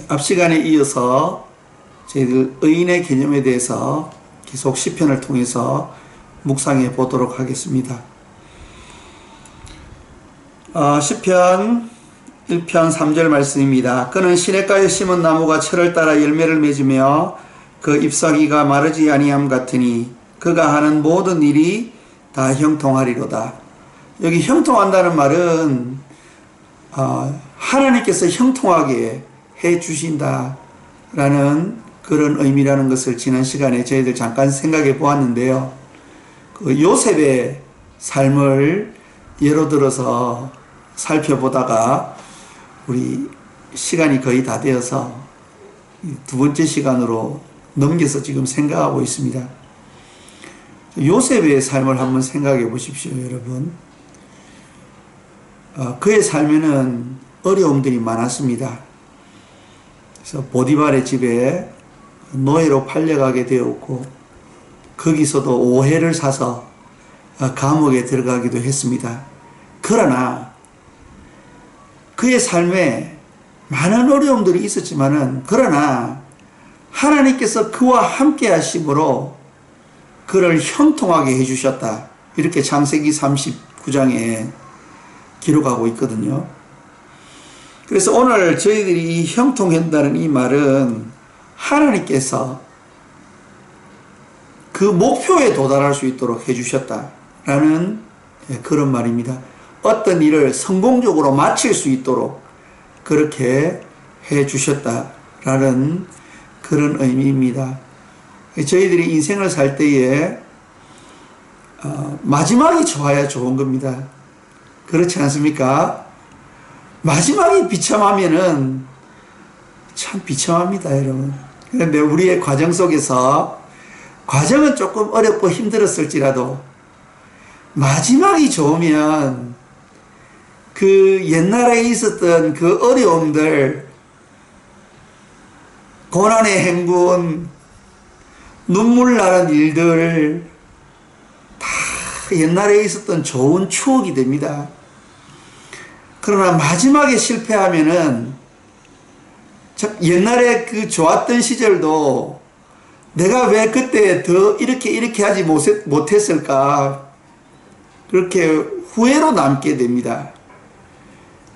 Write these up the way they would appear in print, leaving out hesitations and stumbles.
앞 시간에 이어서 저희들 의인의 개념에 대해서 계속 시편을 통해서 묵상해 보도록 하겠습니다. 시편 1편 3절 말씀입니다. 그는 시냇가에 심은 나무가 철을 따라 열매를 맺으며 그 잎사귀가 마르지 아니함 같으니 그가 하는 모든 일이 다 형통하리로다. 여기 형통한다는 말은 하나님께서 형통하게 해 주신다라는 그런 의미라는 것을 지난 시간에 저희들 잠깐 생각해 보았는데요. 그 요셉의 삶을 예로 들어서 살펴보다가 우리 시간이 거의 다 되어서 두 번째 시간으로 넘겨서 지금 생각하고 있습니다. 요셉의 삶을 한번 생각해 보십시오, 여러분. 그의 삶에는 어려움들이 많았습니다. 그래서 보디발의 집에 노예로 팔려가게 되었고 거기서도 오해를 사서 감옥에 들어가기도 했습니다. 그러나 그의 삶에 많은 어려움들이 있었지만은 그러나 하나님께서 그와 함께 하심으로 그를 형통하게 해주셨다. 이렇게 창세기 39장에 기록하고 있거든요. 그래서 오늘 저희들이 형통한다는 이 말은 하나님께서 그 목표에 도달할 수 있도록 해주셨다라는 그런 말입니다. 어떤 일을 성공적으로 마칠 수 있도록 그렇게 해주셨다라는 그런 의미입니다. 저희들이 인생을 살 때에 마지막이 좋아야 좋은 겁니다. 그렇지 않습니까? 마지막이 비참하면은 참 비참합니다, 여러분. 그런데 우리의 과정 속에서 과정은 조금 어렵고 힘들었을지라도 마지막이 좋으면 그 옛날에 있었던 그 어려움들, 고난의 행군, 눈물 나는 일들 다 옛날에 있었던 좋은 추억이 됩니다. 그러나 마지막에 실패하면은 옛날에 그 좋았던 시절도 내가 왜 그때 더 이렇게 하지 못했을까 그렇게 후회로 남게 됩니다.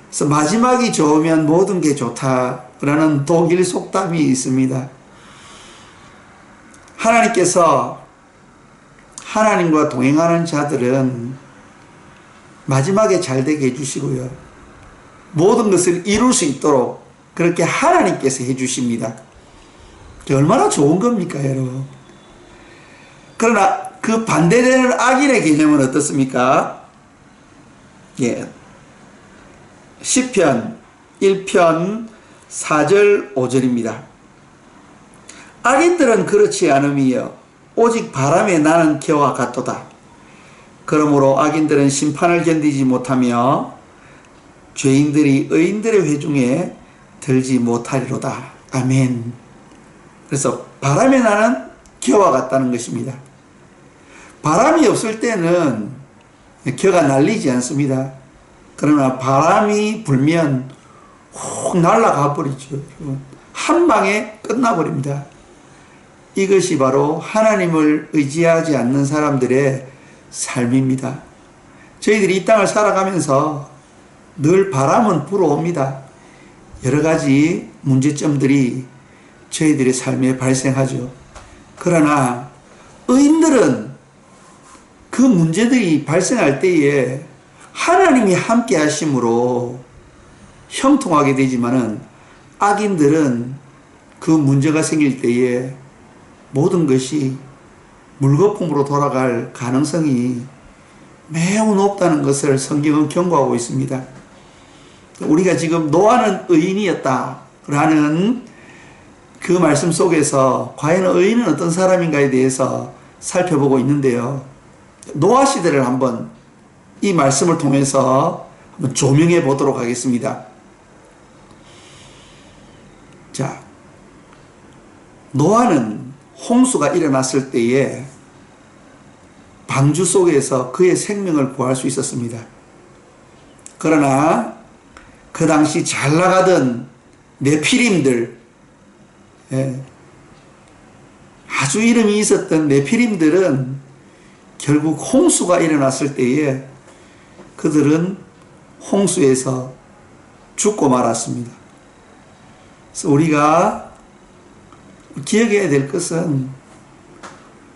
그래서 마지막이 좋으면 모든 게 좋다라는 독일 속담이 있습니다. 하나님께서 하나님과 동행하는 자들은 마지막에 잘 되게 해주시고요. 모든 것을 이룰 수 있도록 그렇게 하나님께서 해주십니다. 얼마나 좋은 겁니까, 여러분? 그러나 그 반대되는 악인의 개념은 어떻습니까? 예. 시편 1편 4절 5절입니다. 악인들은 그렇지 않음이여 오직 바람에 나는 겨와 같도다. 그러므로 악인들은 심판을 견디지 못하며 죄인들이 의인들의 회중에 들지 못하리로다. 아멘. 그래서 바람에 나는 겨와 같다는 것입니다. 바람이 없을 때는 겨가 날리지 않습니다. 그러나 바람이 불면 훅 날아가 버리죠. 한 방에 끝나버립니다. 이것이 바로 하나님을 의지하지 않는 사람들의 삶입니다. 저희들이 이 땅을 살아가면서 늘 바람은 불어옵니다. 여러 가지 문제점들이 저희들의 삶에 발생하죠. 그러나 의인들은 그 문제들이 발생할 때에 하나님이 함께 하심으로 형통하게 되지만은 악인들은 그 문제가 생길 때에 모든 것이 물거품으로 돌아갈 가능성이 매우 높다는 것을 성경은 경고하고 있습니다. 우리가 지금 노아는 의인이었다라는 그 말씀 속에서 과연 의인은 어떤 사람인가에 대해서 살펴보고 있는데요. 노아 시대를 한번 이 말씀을 통해서 한번 조명해 보도록 하겠습니다. 자, 노아는 홍수가 일어났을 때에 방주 속에서 그의 생명을 구할 수 있었습니다. 그러나 그 당시 잘 나가던 네피림들, 예, 아주 이름이 있었던 네피림들은 결국 홍수가 일어났을 때에 그들은 홍수에서 죽고 말았습니다. 그래서 우리가 기억해야 될 것은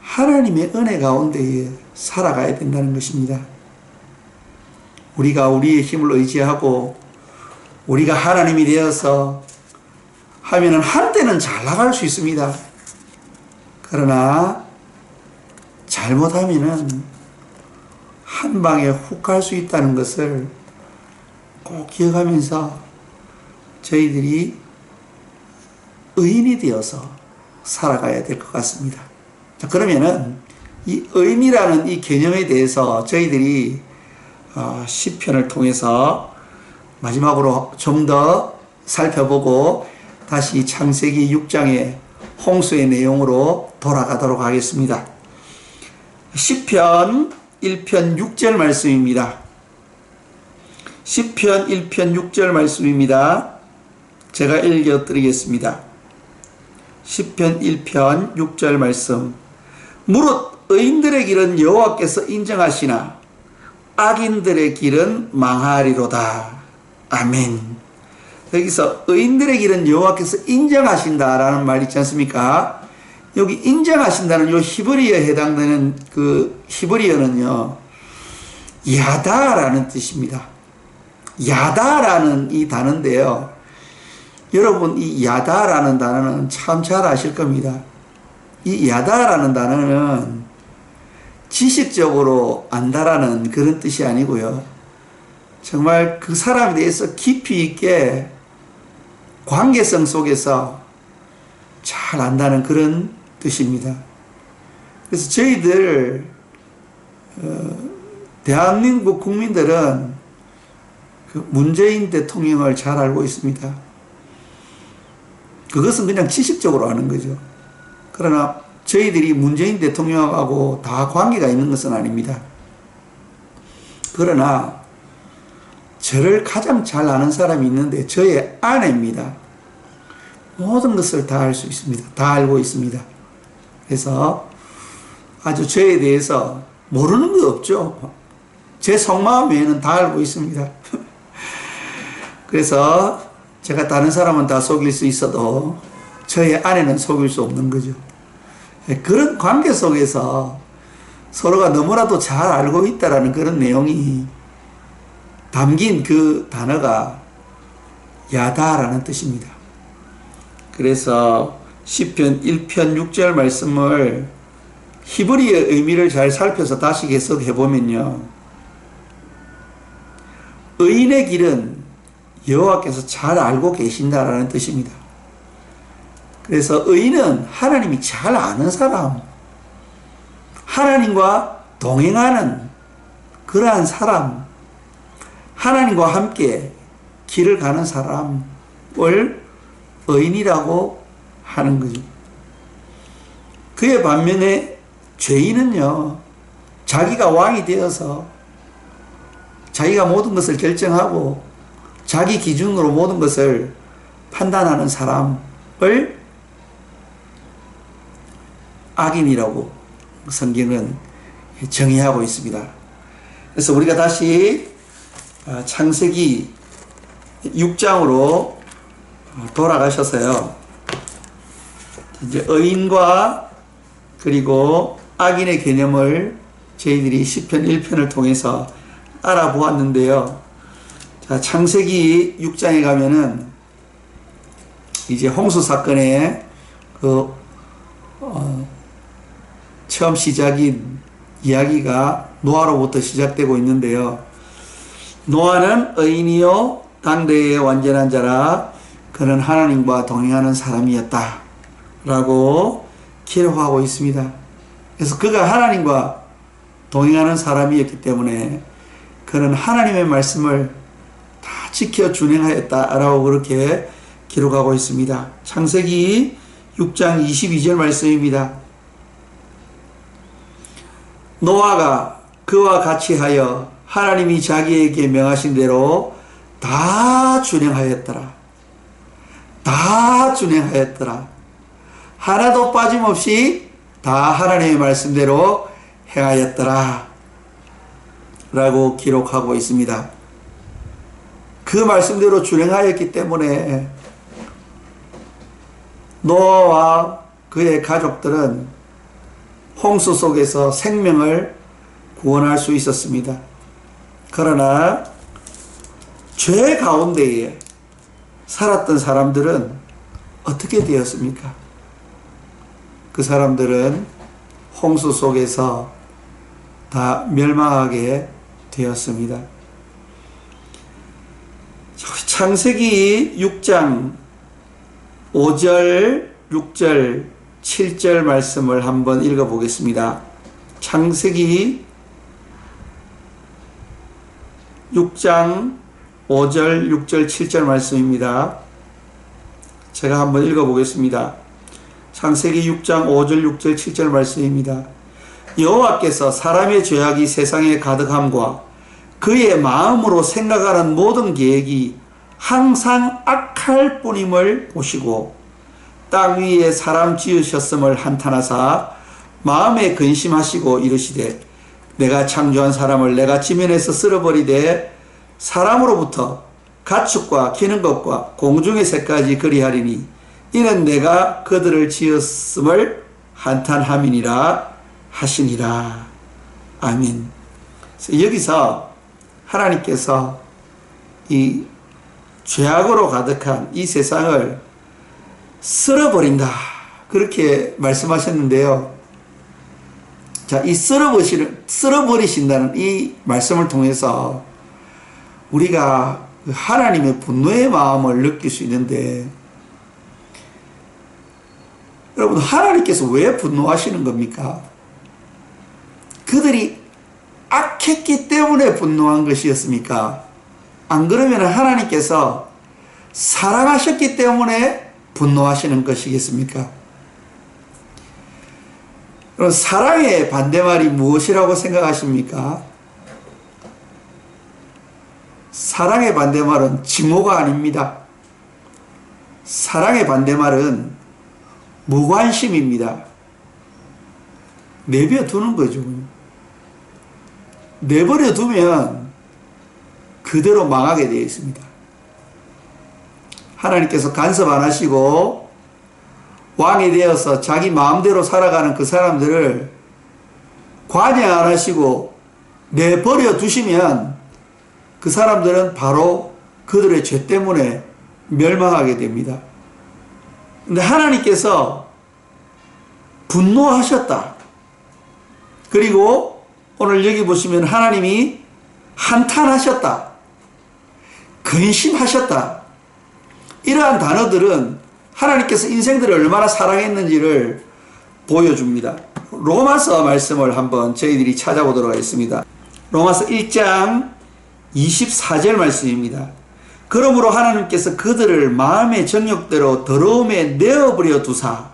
하나님의 은혜 가운데에 살아가야 된다는 것입니다. 우리가 우리의 힘을 의지하고 우리가 하나님이 되어서 하면은 한때는 잘 나갈 수 있습니다. 그러나 잘못하면은 한 방에 훅 갈 수 있다는 것을 꼭 기억하면서 저희들이 의인이 되어서 살아가야 될 것 같습니다. 자, 그러면은 이 의인이라는 이 개념에 대해서 저희들이 시편을 통해서 마지막으로 좀 더 살펴보고 다시 창세기 6장의 홍수의 내용으로 돌아가도록 하겠습니다. 시편 1편 6절 말씀입니다. 시편 1편 6절 말씀입니다. 제가 읽어드리겠습니다. 시편 1편 6절 말씀. 무릇 의인들의 길은 여호와께서 인정하시나 악인들의 길은 망하리로다. 아멘. 여기서 의인들의 길은 여호와께서 인정하신다라는 말 있지 않습니까? 여기 인정하신다는 요 히브리어에 해당되는 그 히브리어는요, 야다라는 뜻입니다. 야다라는 이 단어인데요. 여러분, 이 야다라는 단어는 참 잘 아실 겁니다. 이 야다라는 단어는 지식적으로 안다라는 그런 뜻이 아니고요. 정말 그 사람에 대해서 깊이 있게 관계성 속에서 잘 안다는 그런 뜻입니다. 그래서 저희들 대한민국 국민들은 그 문재인 대통령을 잘 알고 있습니다. 그것은 그냥 지식적으로 아는 거죠. 그러나 저희들이 문재인 대통령하고 다 관계가 있는 것은 아닙니다. 그러나 저를 가장 잘 아는 사람이 있는데 저의 아내입니다. 모든 것을 다 알 수 있습니다. 다 알고 있습니다. 그래서 아주 저에 대해서 모르는 거 없죠. 제 속마음 외에는 다 알고 있습니다. 그래서 제가 다른 사람은 다 속일 수 있어도 저의 아내는 속일 수 없는 거죠. 그런 관계 속에서 서로가 너무나도 잘 알고 있다라는 그런 내용이 담긴 그 단어가 야다라는 뜻입니다. 그래서 시편 1편 6절 말씀을 히브리의 의미를 잘 살펴서 다시 해석해 보면요, 의인의 길은 여호와께서 잘 알고 계신다라는 뜻입니다. 그래서 의인은 하나님이 잘 아는 사람, 하나님과 동행하는 그러한 사람, 하나님과 함께 길을 가는 사람을 의인이라고 하는 거죠. 그에 반면에 죄인은요, 자기가 왕이 되어서 자기가 모든 것을 결정하고 자기 기준으로 모든 것을 판단하는 사람을 악인이라고 성경은 정의하고 있습니다. 그래서 우리가 다시 창세기 6장으로 돌아가셔서요, 이제 의인과 그리고 악인의 개념을 저희들이 시편 1편을 통해서 알아보았는데요. 자, 창세기 6장에 가면은 이제 홍수 사건의 그 처음 시작인 이야기가 노아로부터 시작되고 있는데요. 노아는 의인이요 당대의 완전한 자라 그는 하나님과 동행하는 사람이었다 라고 기록하고 있습니다. 그래서 그가 하나님과 동행하는 사람이었기 때문에 그는 하나님의 말씀을 다 지켜 준행하였다라고 그렇게 기록하고 있습니다. 창세기 6장 22절 말씀입니다. 노아가 그와 같이 하여 하나님이 자기에게 명하신 대로 다 준행하였더라. 다 준행하였더라. 하나도 빠짐없이 다 하나님의 말씀대로 행하였더라 라고 기록하고 있습니다. 그 말씀대로 준행하였기 때문에 노아와 그의 가족들은 홍수 속에서 생명을 구원할 수 있었습니다. 그러나 죄 가운데에 살았던 사람들은 어떻게 되었습니까? 그 사람들은 홍수 속에서 다 멸망하게 되었습니다. 창세기 6장 5절, 6절, 7절 말씀을 한번 읽어보겠습니다. 창세기 6장 5절, 6절, 7절 말씀입니다. 제가 한번 읽어보겠습니다. 창세기 6장 5절, 6절, 7절 말씀입니다. 여호와께서 사람의 죄악이 세상에 가득함과 그의 마음으로 생각하는 모든 계획이 항상 악할 뿐임을 보시고 땅 위에 사람 지으셨음을 한탄하사 마음에 근심하시고 이르시되 내가 창조한 사람을 내가 지면에서 쓸어버리되 사람으로부터 가축과 기는 것과 공중의 새까지 그리하리니 이는 내가 그들을 지었음을 한탄함이니라 하시니라. 아멘. 여기서 하나님께서 이 죄악으로 가득한 이 세상을 쓸어버린다 그렇게 말씀하셨는데요. 자, 이 쓸어버리신다는 이 말씀을 통해서 우리가 하나님의 분노의 마음을 느낄 수 있는데, 여러분, 하나님께서 왜 분노하시는 겁니까? 그들이 악했기 때문에 분노한 것이었습니까? 안 그러면 하나님께서 사랑하셨기 때문에 분노하시는 것이겠습니까? 그럼 사랑의 반대말이 무엇이라고 생각하십니까? 사랑의 반대말은 증오가 아닙니다. 사랑의 반대말은 무관심입니다. 내버려두는 거죠. 내버려두면 그대로 망하게 되어 있습니다. 하나님께서 간섭 안 하시고 왕이 되어서 자기 마음대로 살아가는 그 사람들을 관여 안 하시고 내버려 두시면 그 사람들은 바로 그들의 죄 때문에 멸망하게 됩니다. 근데 하나님께서 분노하셨다. 그리고 오늘 여기 보시면 하나님이 한탄하셨다. 근심하셨다. 이러한 단어들은 하나님께서 인생들을 얼마나 사랑했는지를 보여줍니다. 로마서 말씀을 한번 저희들이 찾아보도록 하겠습니다. 로마서 1장 24절 말씀입니다. 그러므로 하나님께서 그들을 마음의 정욕대로 더러움에 내어버려 두사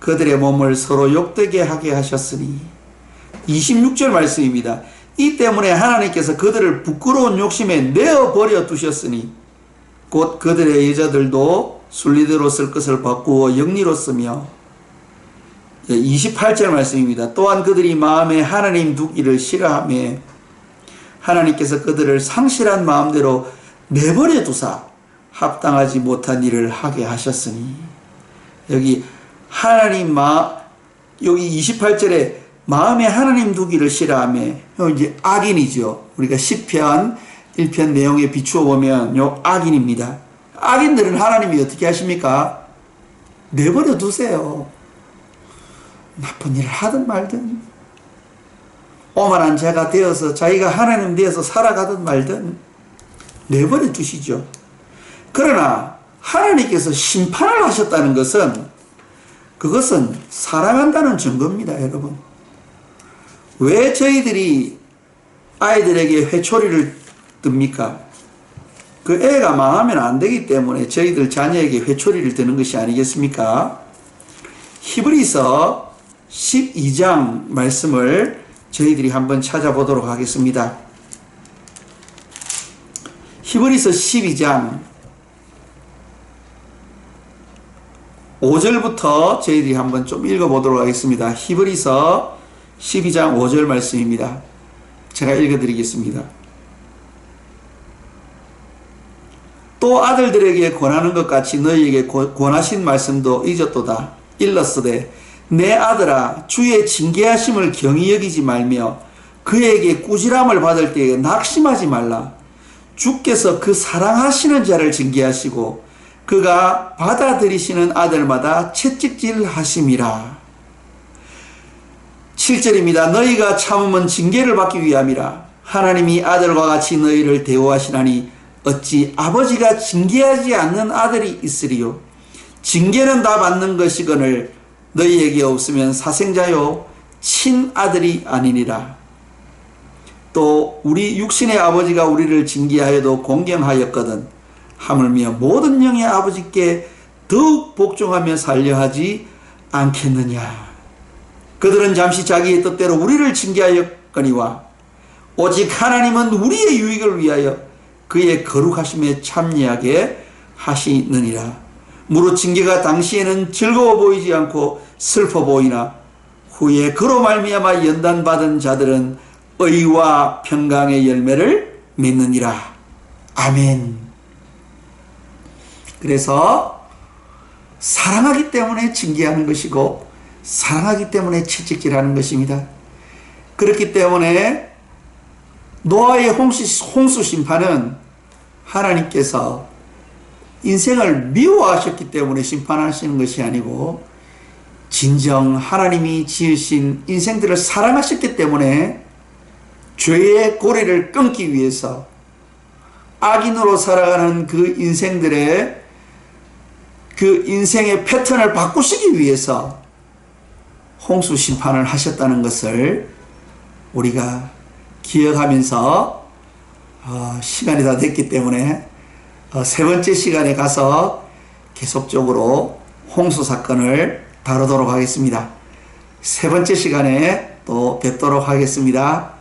그들의 몸을 서로 욕되게 하게 하셨으니 26절 말씀입니다. 이 때문에 하나님께서 그들을 부끄러운 욕심에 내어버려 두셨으니 곧 그들의 여자들도 순리대로 쓸 것을 바꾸어 영리로 쓰며 28절 말씀입니다. 또한 그들이 마음에 하나님 두기를 싫어하며 하나님께서 그들을 상실한 마음대로 내버려 두사 합당하지 못한 일을 하게 하셨으니 여기 여기 28절에 마음에 하나님 두기를 싫어하며 이제 악인이죠. 우리가 시편 1편 내용에 비추어 보면 요 악인입니다. 악인들은 하나님이 어떻게 하십니까? 내버려 두세요. 나쁜 일을 하든 말든 오만한 자가 되어서 자기가 하나님 되어서 살아가든 말든 내버려 두시죠. 그러나 하나님께서 심판을 하셨다는 것은 그것은 사랑한다는 증거입니다. 여러분, 왜 저희들이 아이들에게 회초리를 듭니까? 그 애가 망하면 안 되기 때문에 저희들 자녀에게 회초리를 드는 것이 아니겠습니까? 히브리서 12장 말씀을 저희들이 한번 찾아보도록 하겠습니다. 히브리서 12장 5절부터 저희들이 한번 좀 읽어보도록 하겠습니다. 히브리서 12장 5절 말씀입니다. 제가 읽어드리겠습니다. 또 아들들에게 권하는 것 같이 너희에게 권하신 말씀도 잊었도다. 일렀으되 내 아들아 주의 징계하심을 경히 여기지 말며 그에게 꾸지람을 받을 때에 낙심하지 말라. 주께서 그 사랑하시는 자를 징계하시고 그가 받아들이시는 아들마다 채찍질 하심이라. 7절입니다. 너희가 참음은 징계를 받기 위함이라. 하나님이 아들과 같이 너희를 대우하시나니 어찌 아버지가 징계하지 않는 아들이 있으리요. 징계는 다 받는 것이거늘 너희에게 없으면 사생자요 친아들이 아니니라. 또 우리 육신의 아버지가 우리를 징계하여도 공경하였거든 하물며 모든 영의 아버지께 더욱 복종하며 살려 하지 않겠느냐. 그들은 잠시 자기의 뜻대로 우리를 징계하였거니와 오직 하나님은 우리의 유익을 위하여 그의 거룩하심에 참여하게 하시느니라. 무릇 징계가 당시에는 즐거워 보이지 않고 슬퍼 보이나 후에 그로 말미암아 연단받은 자들은 의와 평강의 열매를 맺느니라. 아멘. 그래서 사랑하기 때문에 징계하는 것이고 사랑하기 때문에 채찍질하는 것입니다. 그렇기 때문에 노아의 홍수 심판은 하나님께서 인생을 미워하셨기 때문에 심판하시는 것이 아니고 진정 하나님이 지으신 인생들을 사랑하셨기 때문에 죄의 고리를 끊기 위해서 악인으로 살아가는 그 인생들의 그 인생의 패턴을 바꾸시기 위해서 홍수 심판을 하셨다는 것을 우리가 기억하면서 시간이 다 됐기 때문에 세 번째 시간에 가서 계속적으로 홍수 사건을 다루도록 하겠습니다. 세 번째 시간에 또 뵙도록 하겠습니다.